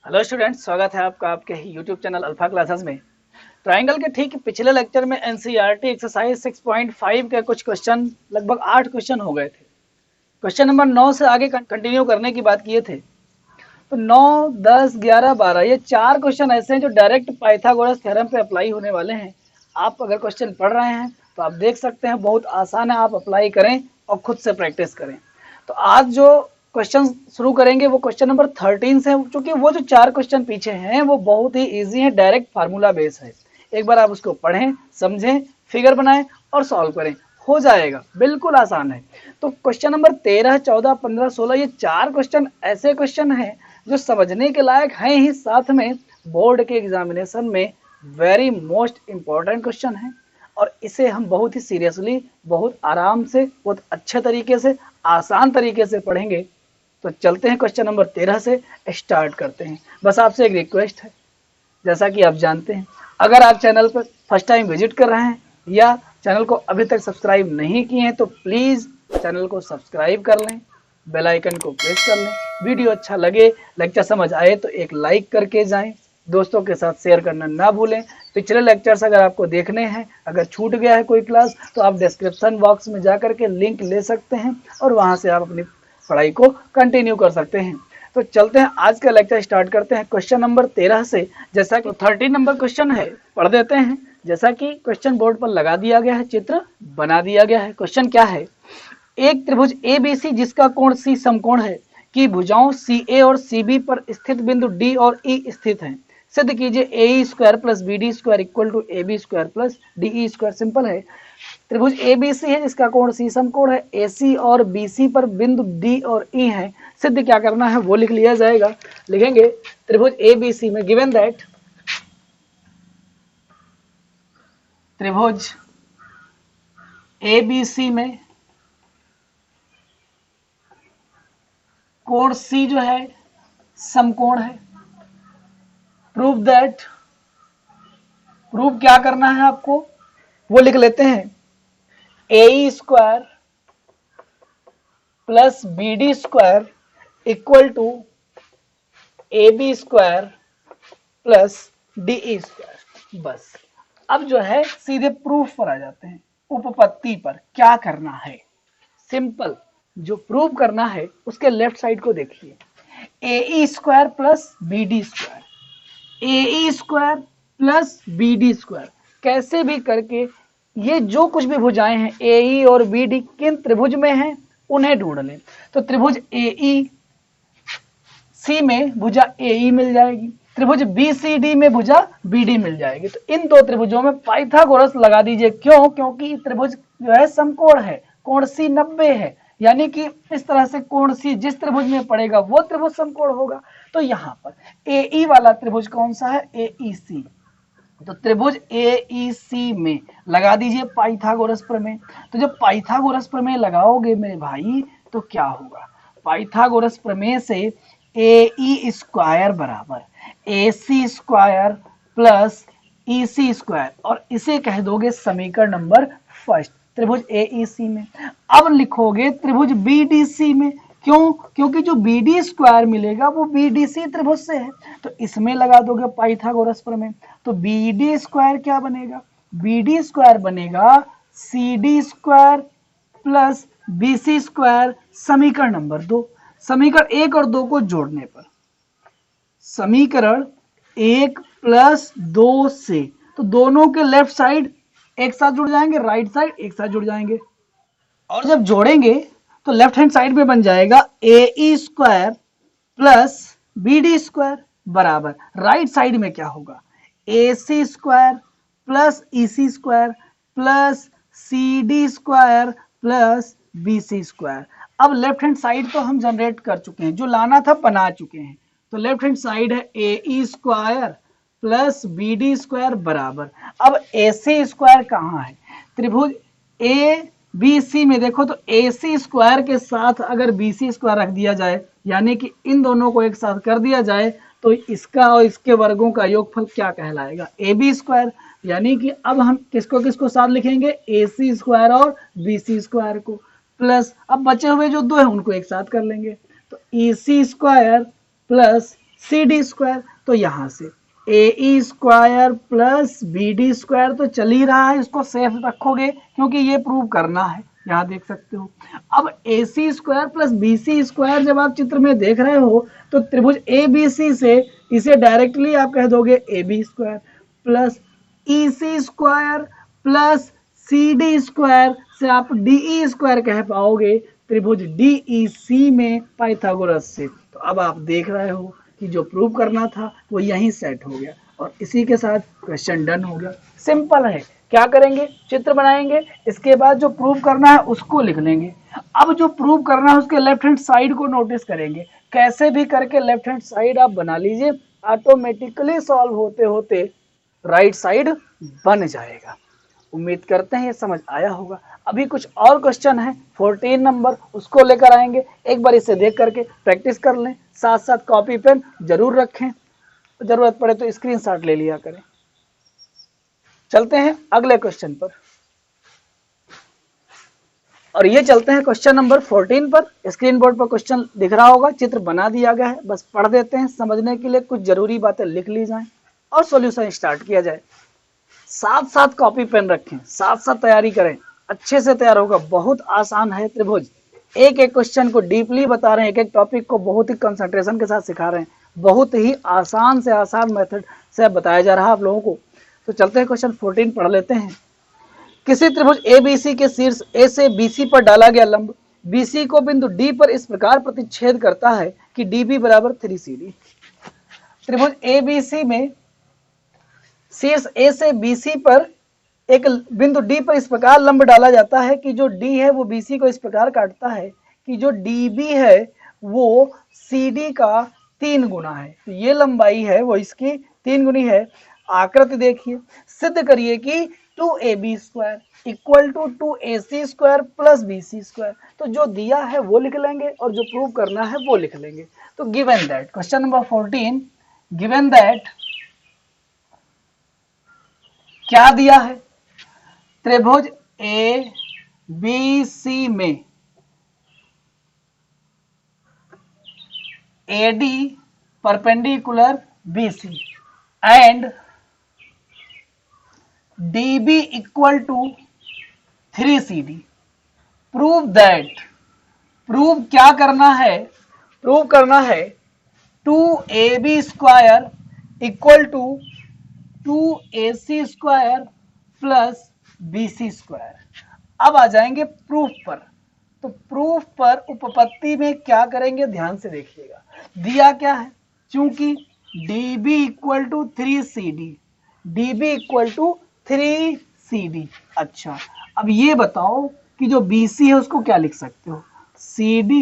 Hello students, स्वागत है आपका आपके यूट्यूब चैनल अल्फा क्लासेस में। ट्रायंगल के ठीक पिछले लेक्चर में एनसीईआरटी एक्सरसाइज 6.5 के कुछ क्वेश्चन लगभग 8 क्वेश्चन हो गए थे। क्वेश्चन नंबर 9 से आगे कंटिन्यू करने की बात किए थे। तो 9, 10, 11, 12 ये 4 क्वेश्चन ऐसे हैं जो डायरेक्ट पाइथागोरस थ्योरम पे अप्लाई होने वाले हैं। आप अगर क्वेश्चन पढ़ रहे हैं तो आप देख सकते हैं बहुत आसान है, आप अप्लाई करें और खुद से प्रैक्टिस करें। तो आज जो क्वेश्चन शुरू करेंगे वो क्वेश्चन नंबर 13 से, क्योंकि वो जो 4 क्वेश्चन पीछे हैं वो बहुत ही इजी है, डायरेक्ट फार्मूला बेस है। एक बार आप उसको पढ़ें, समझें, फिगर बनाएं और सॉल्व करें, हो जाएगा, बिल्कुल आसान है। तो क्वेश्चन नंबर 13, 14, 15, 16 ये 4 क्वेश्चन ऐसे क्वेश्चन हैं जो समझने के लायक हैं ही, साथ में बोर्ड के एग्जामिनेशन में वेरी मोस्ट इम्पॉर्टेंट क्वेश्चन है। और इसे हम बहुत ही सीरियसली, बहुत आराम से, बहुत अच्छे तरीके से, आसान तरीके से पढ़ेंगे। तो चलते हैं क्वेश्चन नंबर 13 से स्टार्ट करते हैं। बस आपसे एक रिक्वेस्ट है, जैसा कि आप जानते हैं, अगर आप चैनल पर फर्स्ट टाइम विजिट कर रहे हैं या चैनल को अभी तक सब्सक्राइब नहीं किए हैं तो प्लीज़ चैनल को सब्सक्राइब कर लें, बेल आइकन को प्रेस कर लें। वीडियो अच्छा लगे, लेक्चर समझ आए तो एक लाइक करके जाएं, दोस्तों के साथ शेयर करना ना भूलें। पिछले लेक्चर्स अगर आपको देखने हैं, अगर छूट गया है कोई क्लास, तो आप डिस्क्रिप्शन बॉक्स में जा करके लिंक ले सकते हैं और वहाँ से आप अपनी पढ़ाई को कंटिन्यू कर सकते हैं। तो चलते हैं, आज का लेक्चर स्टार्ट करते हैं क्वेश्चन नंबर 13 से। जैसा कि 13 नंबर क्वेश्चन है, पढ़ देते हैं। जैसा कि क्वेश्चन बोर्ड पर लगा दिया गया है, चित्र बना दिया गया है। क्वेश्चन क्या है? एक त्रिभुज ABC जिसका कोण C समकोण है की भुजाओं CA और CB पर स्थित बिंदु D और E स्थित हैं। सिद्ध कीजिए AE square plus BD square equal to AB square plus DE square. Simple है, त्रिभुज ABC है जिसका कोण C समकोण है, AC और BC पर बिंदु D और E है। सिद्ध क्या करना है वो लिख लिया जाएगा। लिखेंगे त्रिभुज ABC में गिवन दैट त्रिभुज ABC में कोण C जो है समकोण है। प्रूव दैट, प्रूव क्या करना है आपको वो लिख लेते हैं। AE square plus BD square equal to AB square plus DE square. बस अब जो है सीधे प्रूफ पर आ जाते हैं, उपपत्ति पर। क्या करना है? सिंपल, जो प्रूव करना है उसके लेफ्ट साइड को देखिए। AE square plus BD square, AE square plus BD square, कैसे भी करके ये जो कुछ भी भुजाएं हैं AE और BD किन त्रिभुज में हैं उन्हें ढूंढ लें। तो त्रिभुज AEC में भुजा AE मिल जाएगी, त्रिभुज BCD में भुजा BD मिल जाएगी। तो इन दो त्रिभुजों में पाइथागोरस लगा दीजिए। क्यों? क्योंकि त्रिभुज जो है समकोण है, कोण C 90 है, यानी कि इस तरह से कोण C जिस त्रिभुज में पड़ेगा वो त्रिभुज समकोण होगा। तो यहाँ पर AE वाला त्रिभुज कौन सा है? AEC। तो त्रिभुज AEC में लगा दीजिए पाइथागोरस प्रमेय। तो जब पाइथागोरस प्रमेय लगाओगे मेरे भाई तो क्या होगा? पाइथागोरस प्रमेय से AE स्क्वायर बराबर AC square plus EC square, और इसे कह दोगे समीकरण नंबर फर्स्ट त्रिभुज AEC में। अब लिखोगे त्रिभुज BDC में। क्यों? क्योंकि जो BD स्क्वायर मिलेगा वो BDC त्रिभुज से है। तो इसमें लगा दोगे पाइथागोरस प्रमेय। तो BD स्क्वायर क्या बनेगा? BD स्क्वायर बनेगा CD square plus BC square, समीकरण नंबर 2। समीकरण 1 और 2 को जोड़ने पर समीकरण 1 प्लस 2 से, तो दोनों के लेफ्ट साइड एक साथ जुड़ जाएंगे, राइट साइड एक साथ जुड़ जाएंगे, और जब जोड़ेंगे तो लेफ्ट हैंड साइड में बन जाएगा AE square plus BD square बराबर राइट साइड में क्या होगा? AC square plus EC square plus CD square plus BC square. अब लेफ्ट हैंड साइड तो हम जनरेट कर चुके हैं, जो लाना था बना चुके हैं। तो लेफ्ट हैंड साइड है AE square plus BD square बराबर, अब AC स्क्वायर कहाँ है? त्रिभुज ABC में देखो तो AC स्क्वायर के साथ अगर BC स्क्वायर रख दिया जाए, यानी कि इन दोनों को एक साथ कर दिया जाए, तो इसका और इसके वर्गों का योगफल क्या कहलाएगा? AB square. यानी कि अब हम किसको किसको साथ लिखेंगे? AC स्क्वायर और BC स्क्वायर को, प्लस अब बचे हुए जो दो हैं उनको एक साथ कर लेंगे। तो EC square plus C D square, तो यहां से A E square plus B D square तो चल ही रहा है, इसको सेफ रखोगे क्योंकि ये प्रूव करना है, यहां देख सकते हो। अब A C square plus B C square जब आप चित्र में देख रहे हो तो त्रिभुज ए बी सी से इसे डायरेक्टली आप कह दोगे A B square plus E C square plus C D square से आप डी ई स्क्वायर कह पाओगे त्रिभुज डी ई सी में पाइथागोरस से। तो अब आप देख रहे हो कि जो प्रूव करना था वो यहीं सेट हो गया और इसी के साथ क्वेश्चन डन हो गया। सिंपल है, क्या करेंगे, चित्र बनाएंगे, इसके बाद जो प्रूव करना है उसको लिख लेंगे। अब जो प्रूव करना है उसके लेफ्ट हैंड साइड को नोटिस करेंगे, कैसे भी करके लेफ्ट हैंड साइड आप बना लीजिए, ऑटोमेटिकली सॉल्व होते होते राइट साइड बन जाएगा। उम्मीद करते हैं ये समझ आया होगा। अभी कुछ और क्वेश्चन है 14 नंबर, उसको लेकर आएंगे, एक बार इसे देख करके प्रैक्टिस कर लें, साथ साथ कॉपी पेन जरूर रखें, जरूरत पड़े तो स्क्रीनशॉट ले लिया करें। चलते हैं अगले क्वेश्चन पर, और ये चलते हैं क्वेश्चन नंबर 14 पर। स्क्रीन बोर्ड पर क्वेश्चन दिख रहा होगा, चित्र बना दिया गया है, बस पढ़ देते हैं, समझने के लिए कुछ जरूरी बातें लिख ली जाएं और सॉल्यूशन स्टार्ट किया जाए। साथ साथ कॉपी पेन रखें, साथ साथ तैयारी करें, अच्छे से तैयार होगा। बहुत आसान है त्रिभुज, एक एक क्वेश्चन को डीपली बता रहे हैं, एक एक टॉपिक को बहुत ही कंसंट्रेशन के साथ सिखा रहे हैं, बहुत ही आसान से आसान मेथड से बताया जा रहा है आप लोगों को। तो चलते हैं क्वेश्चन 14 पढ़ लेते हैं। किसी त्रिभुज एबीसी के शीर्ष ए से बीसी पर डाला गया लंब बीसी को बिंदु डी पर इस प्रकार प्रतिच्छेद करता है कि डीबी बराबर 3CD। त्रिभुज एबीसी में शीर्ष ए से बीसी पर एक बिंदु डी पर इस प्रकार लंब डाला जाता है कि जो डी है वो बीसी को इस प्रकार काटता है कि जो डीबी है वो सीडी का 3 गुना है। तो ये लंबाई है वो इसकी 3 गुनी है। आकृति देखिए, सिद्ध करिए कि 2AB square equal to 2AC square plus BC square. तो जो दिया है वो लिख लेंगे और जो प्रूव करना है वो लिख लेंगे। तो given that, question number 14, given that क्या दिया है, त्रिभुज ए बी सी में AD perpendicular BC and DB equal to 3CD। Prove that, prove क्या करना है, प्रूव करना है 2AB square equal to 2AC square plus BC square. अब आ जाएंगे प्रूफ पर। तो प्रूफ पर उपपत्ति में क्या करेंगे, ध्यान से देखिएगा। दिया क्या है, चूंकि DB equal to 3CD, DB equal to 3CD। अच्छा, अब ये बताओ कि जो BC है उसको क्या लिख सकते हो, CD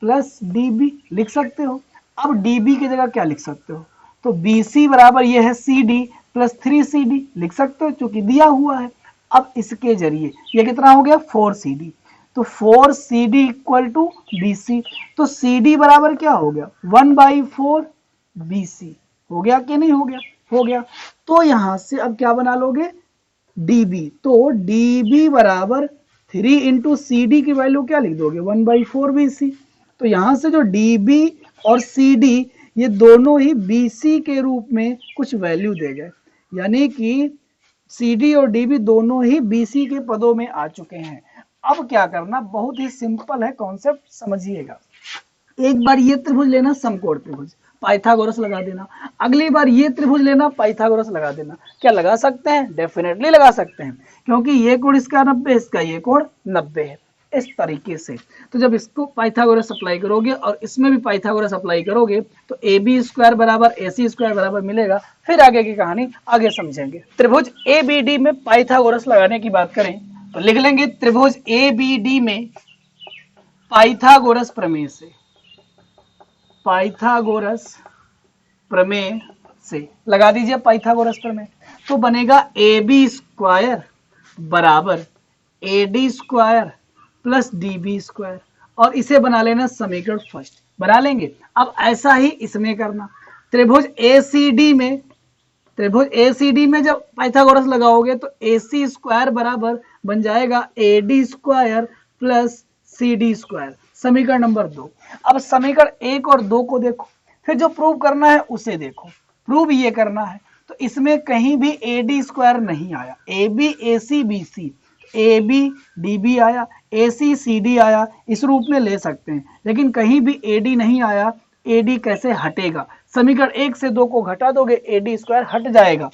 प्लस DB लिख सकते हो। अब DB की जगह क्या लिख सकते हो, तो BC बराबर ये है CD प्लस 3CD लिख सकते हो चूंकि दिया हुआ है। अब इसके जरिए ये कितना हो गया 4CD, तो 4CD इक्वल टू BC। तो CD बराबर क्या हो गया 1/4 BC। हो गया कि नहीं हो गया, हो गया। तो यहां से अब क्या बना लोगे DB, तो DB बराबर 3 इंटू CD की वैल्यू क्या लिख दोगे 1/4 BC। तो यहां से जो DB और CD ये दोनों ही BC के रूप में कुछ वैल्यू दे गए, यानी कि CD और DB दोनों ही BC के पदों में आ चुके हैं। अब क्या करना, बहुत ही सिंपल है, कॉन्सेप्ट समझिएगा। एक बार ये त्रिभुज लेना समकोण त्रिभुज, पाइथागोरस लगा देना। अगली बार ये त्रिभुज लेना, पाइथागोरस लगा देना। क्या लगा सकते हैं, डेफिनेटली लगा सकते हैं, क्योंकि ये कोण इसका 90, इसका ये कोण 90 है, इस तरीके से। तो जब इसको पाइथागोरस अप्लाई करोगे और इसमें भी पाइथागोरस अप्लाई करोगे तो AB स्क्वायर बराबर AC स्क्वायर बराबर मिलेगा। फिर आगे की कहानी आगे समझेंगे। त्रिभुज ABD में पाइथागोरस लगाने की बात करें तो लिख लेंगे त्रिभुज ABD में पाइथागोरस प्रमेय से, पाइथागोरस प्रमेय से लगा दीजिए पाइथागोरस प्रमेय। तो बनेगा AB स्क्वायर बराबर AD square plus DB square, और इसे बना लेना समीकरण फर्स्ट, बना लेंगे। अब ऐसा ही इसमें करना, त्रिभुज ACD में, त्रिभुज ACD में जब पाइथागोरस लगाओगे तो AC स्क्वायर बराबर बन जाएगा AD square plus CD square, समीकरण नंबर 2। अब समीकरण 1 और 2 को देखो, फिर जो प्रूव करना है उसे देखो, प्रूव ये करना है तो इसमें कहीं भी ए डी स्क्वायर नहीं आया, A B A C B C, A B D B आया, ए सी सी डी आया, इस रूप में ले सकते हैं, लेकिन कहीं भी ए डी नहीं आया। ए डी कैसे हटेगा, समीकरण 1 से 2 को घटा दोगे ए डी स्क्वायर हट जाएगा।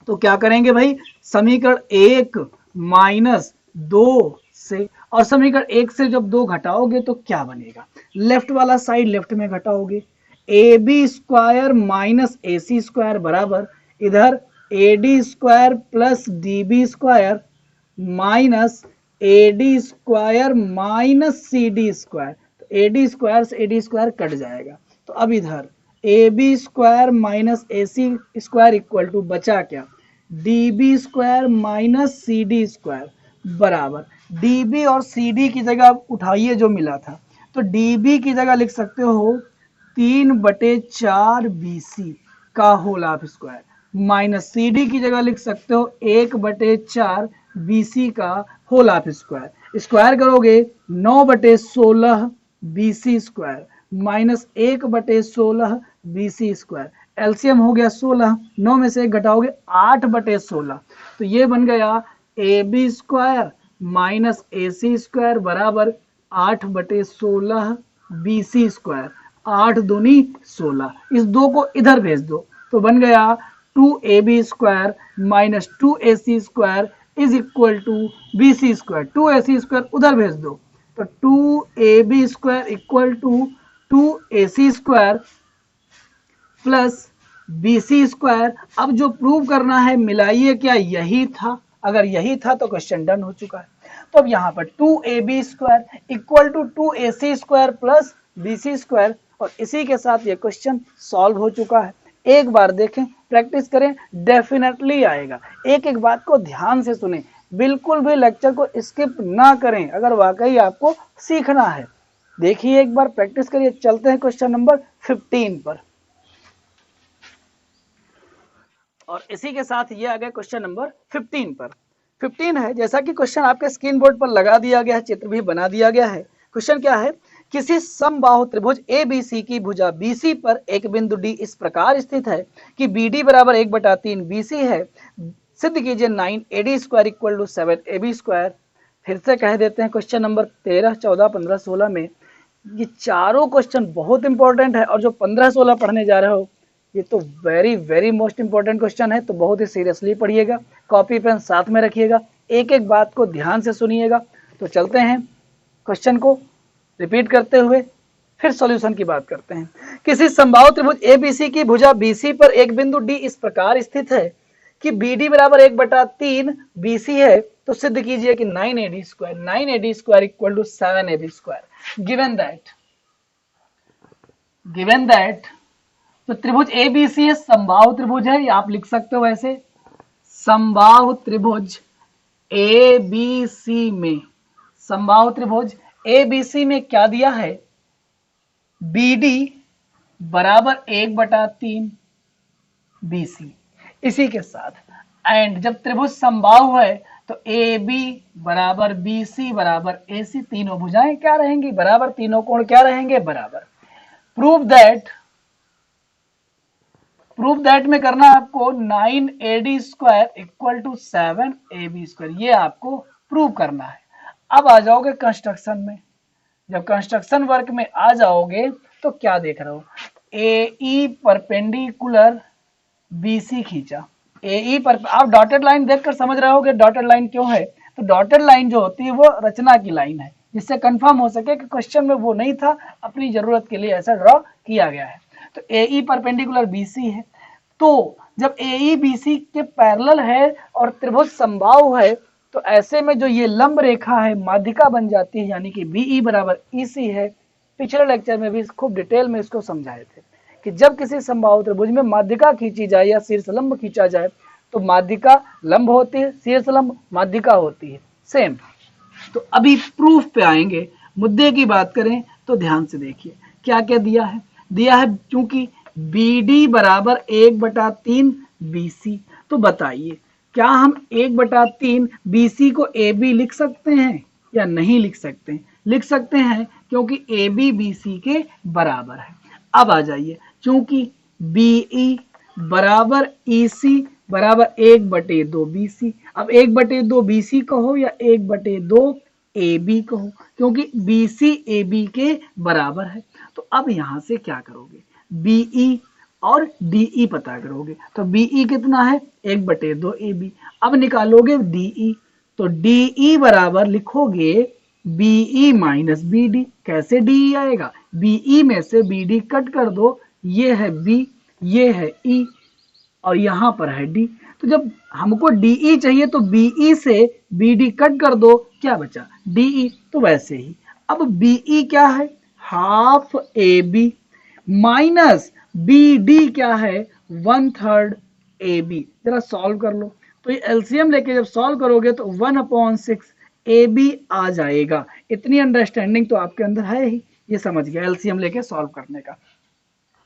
तो क्या करेंगे भाई, समीकरण 1 माइनस 2 से, और समीकरण 1 से जब 2 घटाओगे तो क्या बनेगा, लेफ्ट वाला साइड लेफ्ट में घटाओगे, A B square minus A C square बराबर इधर A D square plus D B square minus A D square minus C D square. तो ए डी स्क्वायर से ए डी स्क्वायर कट जाएगा, तो अब इधर A B square minus A C square equal to बचा क्या, D B square minus C D square बराबर D B और सी डी की जगह उठाइए जो मिला था, तो डी बी की जगह लिख सकते हो 3/4 BC का whole half square minus C D की जगह लिख सकते हो 1/4 BC का होल हाफ स्क्वायर। स्क्वायर करोगे 9/16 BC square minus 1/16 BC square, LCM हो गया 16, 9 में से 1 घटाओगे 8/16, तो ये बन गया A B square minus A C square बराबर 8/16 BC स्क्वायर, 8 दूनी 16, इस 2 को इधर भेज दो तो बन गया 2ab square minus 2ac square is equal to bc square, 2ac square उधर भेज दो तो 2ab square equal to 2ac square plus bc square. अब जो प्रूव करना है मिलाइए, क्या यही था, अगर यही था तो क्वेश्चन डन हो चुका है। तो अब यहाँ पर 2ab square equal to 2ac square plus bc square, और इसी के साथ ये क्वेश्चन सॉल्व हो चुका है। एक बार देखें, प्रैक्टिस करें, डेफिनेटली आएगा। एक एक बात को ध्यान से सुने, बिल्कुल भी लेक्चर को स्किप ना करें अगर वाकई आपको सीखना है। देखिए एक बार, प्रैक्टिस करिए। चलते हैं क्वेश्चन नंबर 15 पर, और इसी के साथ ये आ गया क्वेश्चन नंबर 15 पर। 15 है, जैसा कि क्वेश्चन आपके स्क्रीन बोर्ड पर लगा दिया गया है, चित्र भी बना दिया गया है। क्वेश्चन क्या है, किसी समबाहु त्रिभुज ABC की भुजा BC पर एक बिंदु D इस प्रकार स्थित है कि BD बराबर 1/3 BC है, सिद्ध कीजिए 9AD square equal to 7AB square. फिर से कह देते हैं, क्वेश्चन नंबर 13, 14, 15, 16 में ये चारों क्वेश्चन बहुत इंपॉर्टेंट है, और जो 15, 16 पढ़ने जा रहे हो ये तो very very most important question है, तो बहुत ही सीरियसली पढ़िएगा, कॉपी पेन साथ में रखिएगा, एक एक बात को ध्यान से सुनिएगा। तो चलते हैं क्वेश्चन को रिपीट करते हुए फिर सॉल्यूशन की बात करते हैं। किसी समबाहु त्रिभुज ABC की भुजा BC पर एक बिंदु D इस प्रकार स्थित है कि BD बराबर 1/3 BC है, तो सिद्ध कीजिए कि 9AD square equal to 7AB square. Given that तो त्रिभुज ABC है, समबाहु त्रिभुज है, या आप लिख सकते हो ऐसे, समबाहु त्रिभुज ABC में, समबाहु त्रिभुज ABC में क्या दिया है, BD बराबर 1/3 BC। इसी के साथ एंड जब त्रिभुज समबाहु है तो AB बराबर BC बराबर AC, तीनों भुजाएं क्या रहेंगी, बराबर, तीनों कोण क्या रहेंगे, बराबर। प्रूव दैट में करना है आपको 9AD square equal to 7AB square, ये आपको प्रूव करना है। अब आ जाओगे कंस्ट्रक्शन में, जब कंस्ट्रक्शन वर्क में आ जाओगे तो क्या देख रहे हो, AE परपेंडिकुलर BC खींचा, AE पर आप डॉटेड लाइन देखकर समझ रहे होगे डॉटेड लाइन क्यों है। तो डॉटेड लाइन जो होती है वो रचना की लाइन है, जिससे कंफर्म हो सके कि क्वेश्चन में वो नहीं था, अपनी जरूरत के लिए ऐसा ड्रॉ किया गया है। तो AE परपेंडिकुलर BC है, तो जब AE BC के पैरेलल है और त्रिभुज समबाहु है, तो ऐसे में जो ये लंब रेखा है माध्यिका बन जाती है, यानी कि BE बराबर EC है। पिछले लेक्चर में भी खूब डिटेल में इसको समझाए थे कि जब किसी समबाहु त्रिभुज में माध्यिका खींची जाए या शीर्षलंब खींचा जाए तो माध्यिका लंब होती है, शीर्षलंब माध्यिका होती है, सेम। तो अभी प्रूफ पे आएंगे, मुद्दे की बात करें तो ध्यान से देखिए क्या क्या दिया है, क्योंकि BD बराबर 1/3 BC, तो बताइए क्या हम 1/3 BC को AB लिख सकते हैं या नहीं लिख सकते हैं? लिख सकते हैं, क्योंकि AB BC के बराबर है। अब आ जाइए, क्योंकि BE बराबर EC बराबर 1/2 BC। अब 1/2 BC कहो या 1/2 AB कहो, क्योंकि BC AB के बराबर है। तो अब यहां से क्या करोगे, BE और DE पता करोगे। तो BE कितना है, 1/2 AB। अब निकालोगे DE, तो DE बराबर लिखोगे BE माइनस BD। कैसे DE आएगा, BE में से BD कट कर दो, ये है B, ये है E और यहां पर है D। तो जब हमको DE चाहिए तो BE से BD कट कर दो, क्या बचा DE। तो वैसे ही अब BE क्या है, हाफ AB माइनस BD क्या है, 1/3 AB। जरा सॉल्व कर लो, तो ये एलसीएम लेके जब सॉल्व करोगे तो 1/6 AB आ जाएगा। इतनी अंडरस्टैंडिंग तो आपके अंदर है ही, ये समझ गया एलसीएम लेके सॉल्व करने का।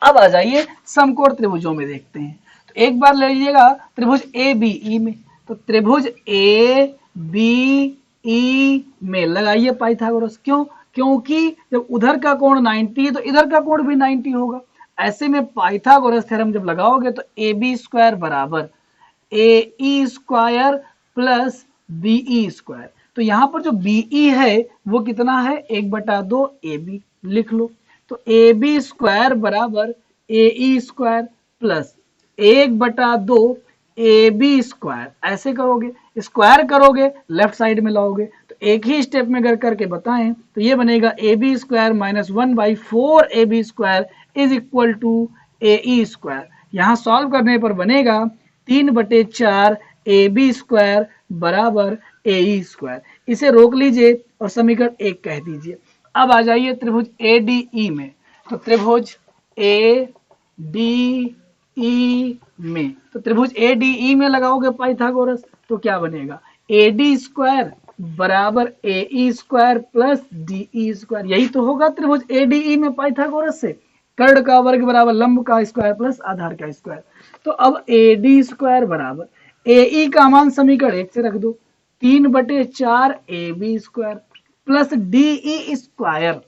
अब आ जाइए समकोण त्रिभुजों में देखते हैं। तो एक बार ले लीजिएगा त्रिभुज ABE में, तो त्रिभुज ABE में लगाइए पाइथागोरस। क्यों, क्योंकि जब उधर का कोण 90 है तो इधर का कोण भी 90 होगा। ऐसे में पाइथागोरस थ्योरम जब लगाओगे तो AB² बराबर AE² प्लस BE²। तो यहाँ पर जो BE है वो कितना है, 1/2 AB लिख लो। तो AB² बराबर AE² प्लस 1/2 AB²। ऐसे करोगे, स्क्वायर करोगे, लेफ्ट साइड में लाओगे। तो एक ही स्टेप में अगर करके बताएं तो ये बनेगा AB² minus 1/4 AB² is equal to AE²। यहाँ सॉल्व करने पर बनेगा 3/4 AB² बराबर AE²। इसे रोक लीजिए और समीकरण 1 कह दीजिए। अब आ जाइए त्रिभुज ADE में। तो त्रिभुज ADE में, तो त्रिभुज ADE में लगाओगे पाइथागोरस तो क्या बनेगा, AD² बराबर AE² प्लस DE²। यही तो होगा त्रिभुज ADE में पाइथागोरस से। कर्ण का वर्ग बराबर लंब का स्क्वायर प्लस आधार का स्क्वायर। तो अब AD² बराबर AE का मान समीकरण 1 से रख दो, 3/4 AB² प्लस DE²।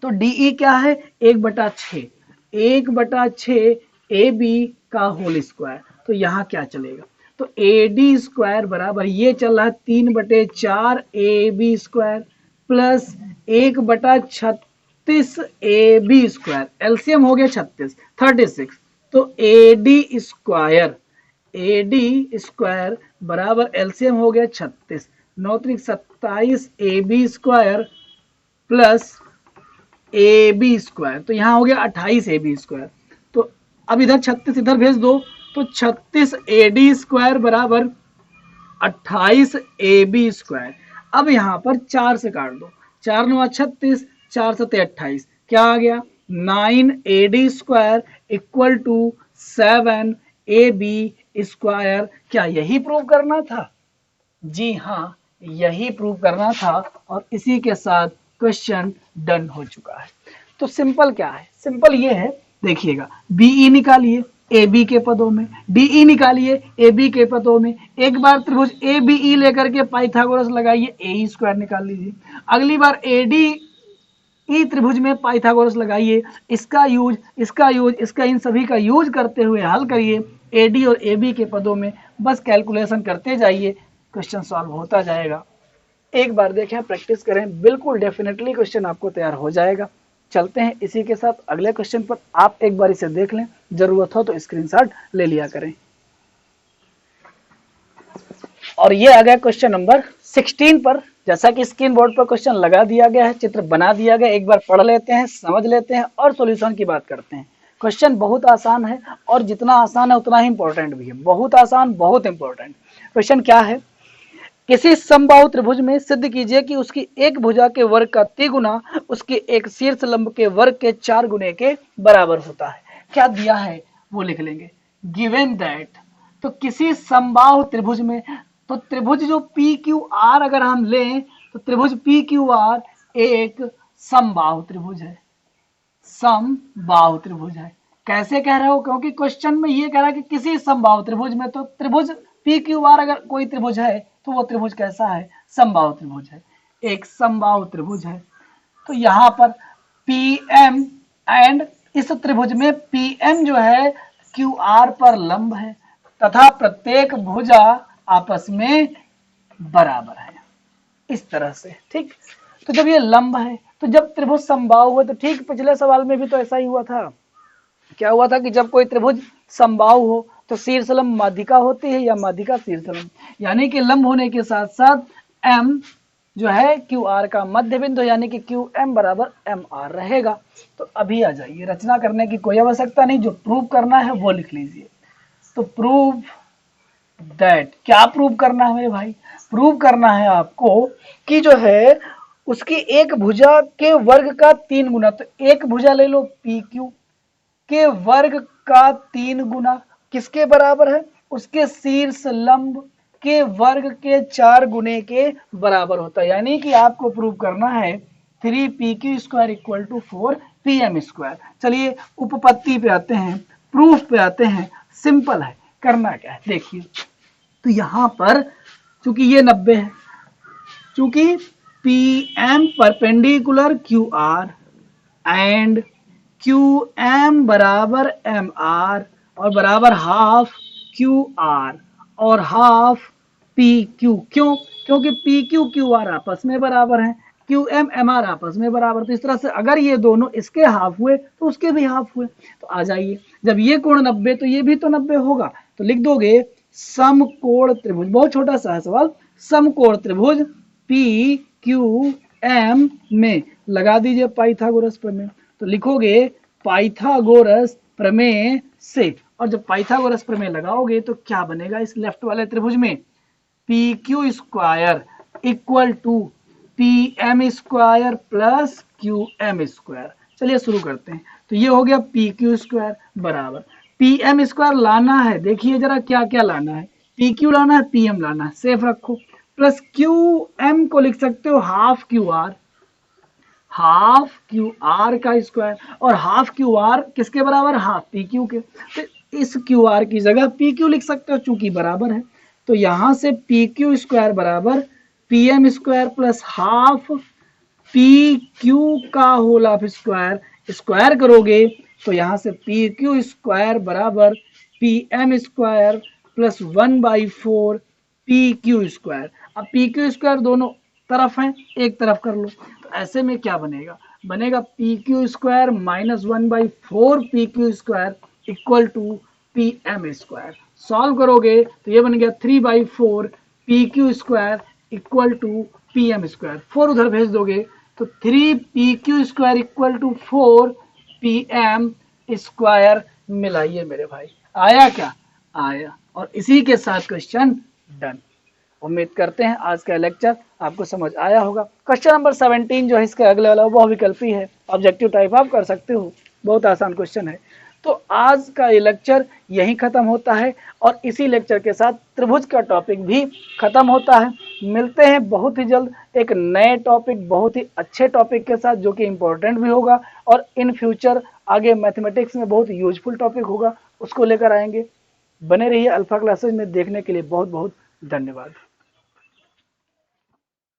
तो DE क्या है, 1/6, 1/6 AB का होल स्क्वायर। तो यहाँ क्या चलेगा, तो AD² बराबर ये चल रहा है 3/4 AB² प्लस 1/36 AB²। एलसीएम हो गया 36। तो AD² बराबर एलसीएम हो गया 36, 9×27 AB² प्लस AB²। तो यहाँ हो गया 28 AB²। तो अब इधर 36 इधर भेज दो, तो 36 AD² बराबर 28 AB²। अब यहाँ पर 4 से काट दो, 4 9 36, 4 7 28, क्या आ गया 9 AD² इक्वल टू 7 AB²। क्या यही प्रूव करना था, जी हाँ यही प्रूव करना था और इसी के साथ क्वेश्चन डन हो चुका है। तो सिंपल क्या है, सिंपल ये है, देखिएगा BE निकालिए AB के पदों में, DE निकालिए AB के पदों में। एक बार त्रिभुज ABE लेकर के पाइथागोरस लगाइए, AE² निकाल लीजिए। अगली बार ADE त्रिभुज में पाइथागोरस लगाइए, इसका यूज, इसका यूज, इसका, इन सभी का यूज करते हुए हल करिए AD और AB के पदों में। बस कैलकुलेशन करते जाइए, क्वेश्चन सॉल्व होता जाएगा। एक बार देखें, प्रैक्टिस करें, बिल्कुल डेफिनेटली क्वेश्चन आपको तैयार हो जाएगा। चलते हैं इसी के साथ अगले क्वेश्चन पर। आप एक बार इसे देख लें, जरूरत हो तो स्क्रीनशॉट ले लिया करें। और ये आ गया क्वेश्चन नंबर 16 पर। जैसा कि स्क्रीन बोर्ड पर क्वेश्चन लगा दिया गया है, चित्र बना दिया गया, एक बार पढ़ लेते हैं, समझ लेते हैं और सॉल्यूशन की बात करते हैं। क्वेश्चन बहुत आसान है और जितना आसान है उतना ही इंपॉर्टेंट भी है। बहुत आसान, बहुत इंपॉर्टेंट। क्वेश्चन क्या है, किसी समबाहु त्रिभुज में सिद्ध कीजिए कि उसकी एक भुजा के वर्ग का तिगुना उसके एक शीर्ष लंब के वर्ग के 4 गुने के बराबर होता है। क्या दिया है वो लिख लेंगे, गिवन दैट। तो किसी समबाहु त्रिभुज में, तो त्रिभुज जो PQR अगर हम लें तो त्रिभुज PQR एक समबाहु त्रिभुज है, समबाहु त्रिभुज है। कैसे कह रहे हो, क्योंकि क्वेश्चन में ये कह रहा है कि किसी समबाहु त्रिभुज में, तो त्रिभुज PQR अगर कोई त्रिभुज है तो वो त्रिभुज कैसा है, समबाहु त्रिभुज है, एक समबाहु त्रिभुज है। तो यहाँ पर PM एंड इस त्रिभुज में PM जो है QR पर लंब है तथा प्रत्येक भुजा आपस में बराबर है, इस तरह से। ठीक, तो जब ये लंब है तो जब त्रिभुज समबाहु हुए, तो ठीक पिछले सवाल में भी तो ऐसा ही हुआ था। क्या हुआ था कि जब कोई त्रिभुज समबाहु हो तो शीर्षलंब माध्यिका होती है या माध्यिका शीर्षलंब, यानी कि लंब होने के साथ साथ M जो है QR का मध्य बिंदु, यानी कि QM बराबर MR रहेगा। तो अभी आ जाइए, रचना करने की कोई आवश्यकता नहीं, जो प्रूव करना है वो लिख लीजिए। तो प्रूव दैट, क्या प्रूव करना है मेरे भाई? प्रूव करना है आपको कि जो है उसकी एक भुजा के वर्ग का 3 गुना, तो एक भुजा ले लो PQ के वर्ग का 3 गुना किसके बराबर है? उसके शीर्ष लंब के वर्ग के 4 गुने के बराबर होता है। यानी कि आपको प्रूव करना है 3PQ square equal to 4PM square. चलिए उपपत्ति पे आते हैं, प्रूफ पे आते हैं। सिंपल है, करना क्या है देखिए। तो यहां पर चूंकि ये 90 है, चूंकि PM perpendicular QR and QM बराबर MR और बराबर हाफ QR और हाफ PQ। क्यों? क्योंकि PQ QR आपस में बराबर हैं, QM MR आपस में बराबर। तो इस तरह से अगर ये दोनों इसके हाफ हुए तो उसके भी हाफ हुए। तो आ जाइए, जब ये कोण 90 तो ये भी तो 90 होगा। तो लिख दोगे समकोण त्रिभुज, बहुत छोटा सा है सवाल, समकोण त्रिभुज PQM में लगा दीजिए पाइथागोरस प्रमेय। तो लिखोगे पाइथागोरस प्रमेय से, और जब पाइथागोरस प्रमेय लगाओगे तो क्या बनेगा इस लेफ्ट वाले त्रिभुज में? PQ square equal to PM square plus QM square. चलिए शुरू करते हैं। तो ये हो गया PQ स्क्वायर बराबर PM स्क्वायर लाना है, देखिए जरा क्या क्या लाना है। PQ लाना है, PM लाना है, सेफ रखो, प्लस QM को लिख सकते हो हाफ QR, हाफ QR का स्क्वायर, और हाफ QR किसके बराबर? हाफ PQ के। तो इस QR की जगह PQ लिख सकते हो चूंकि बराबर है। तो यहां से PQ स्क्वायर बराबर PM square plus half PQ का होल ऑफ स्क्वायर, स्क्वायर करोगे तो यहां से PQ स्क्वायर बराबर PM square plus 1/4 PQ square. अब PQ स्क्वायर दोनों तरफ है, एक तरफ कर लो। तो ऐसे में क्या बनेगा? बनेगा PQ square minus 1/4 PQ square equal to PM square. Solve करोगे तो ये बन गया 3/4 PQ square equal to PM square. 4 उधर भेज दोगे तो 3PQ square equal to 4PM square. मिलाइए मेरे भाई, आया क्या? आया। और इसी के साथ क्वेश्चन डन। उम्मीद करते हैं आज का लेक्चर आपको समझ आया होगा। क्वेश्चन नंबर 17 जो है इसके अगले वाला वो विकल्पी है, ऑब्जेक्टिव टाइप आप कर सकते हो, बहुत आसान क्वेश्चन है। तो आज का ये लेक्चर यहीं खत्म होता है और इसी लेक्चर के साथ त्रिभुज का टॉपिक भी खत्म होता है। मिलते हैं बहुत ही जल्द एक नए टॉपिक, बहुत ही अच्छे टॉपिक के साथ, जो कि इम्पोर्टेंट भी होगा और इन फ्यूचर आगे मैथमेटिक्स में बहुत यूजफुल टॉपिक होगा, उसको लेकर आएंगे। बने रहिए अल्फा क्लासेज में, देखने के लिए बहुत बहुत धन्यवाद।